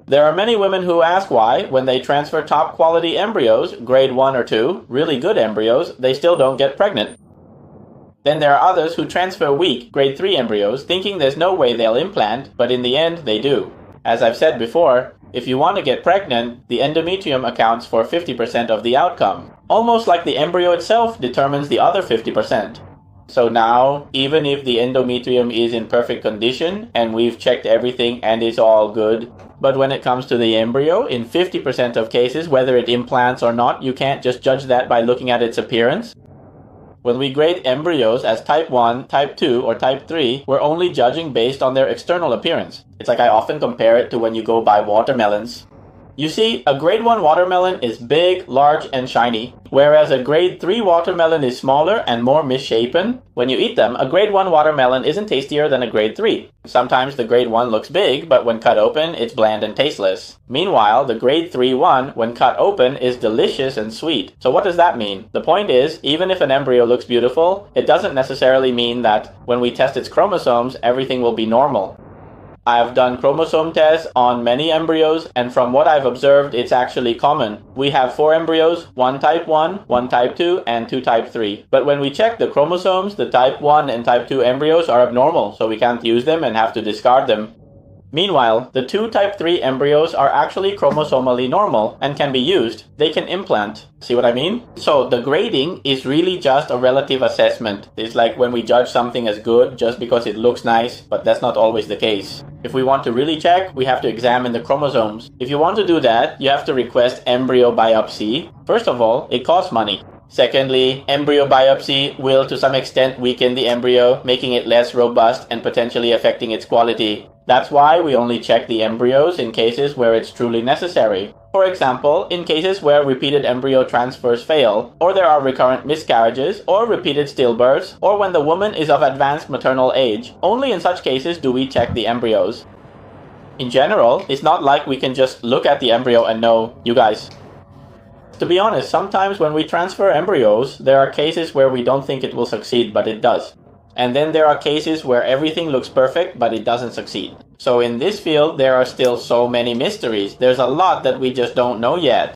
There are many women who ask why, when they transfer top quality embryos, grade 1 or 2, really good embryos, they still don't get pregnant. Then there are others who transfer weak, grade 3 embryos, thinking there's no way they'll implant, but in the end they do. As I've said before, if you want to get pregnant, the endometrium accounts for 50% of the outcome. Almost like the embryo itself determines the other 50%. So now, even if the endometrium is in perfect condition, and we've checked everything and it's all good, but when it comes to the embryo, in 50% of cases, whether it implants or not, you can't just judge that by looking at its appearance. When we grade embryos as type 1, type 2, or type 3, we're only judging based on their external appearance. It's like I often compare it to when you go buy watermelons. You see, a grade 1 watermelon is big, large, and shiny, whereas a grade 3 watermelon is smaller and more misshapen. When you eat them, a grade 1 watermelon isn't tastier than a grade 3. Sometimes the grade 1 looks big, but when cut open, it's bland and tasteless. Meanwhile, the grade 3 one, when cut open, is delicious and sweet. So what does that mean? The point is, even if an embryo looks beautiful, it doesn't necessarily mean that when we test its chromosomes, everything will be normal. I've done chromosome tests on many embryos, and from what I've observed, it's actually common. We have 4 embryos, 1 type 1, 1 type 2, and 2 type 3. But when we check the chromosomes, the type 1 and type 2 embryos are abnormal, so we can't use them and have to discard them. Meanwhile, the 2 type 3 embryos are actually chromosomally normal and can be used. They can implant. See what I mean? So the grading is really just a relative assessment. It's like when we judge something as good just because it looks nice, but that's not always the case. If we want to really check, we have to examine the chromosomes. If you want to do that, you have to request embryo biopsy. First of all, it costs money. Secondly, embryo biopsy will to some extent weaken the embryo, making it less robust and potentially affecting its quality. That's why we only check the embryos in cases where it's truly necessary. For example, in cases where repeated embryo transfers fail, or there are recurrent miscarriages, or repeated stillbirths, or when the woman is of advanced maternal age. Only in such cases do we check the embryos. In general, it's not like we can just look at the embryo and know, you guys. To be honest, sometimes when we transfer embryos, there are cases where we don't think it will succeed, but it does. And then there are cases where everything looks perfect, but it doesn't succeed. So in this field, there are still so many mysteries. There's a lot that we just don't know yet.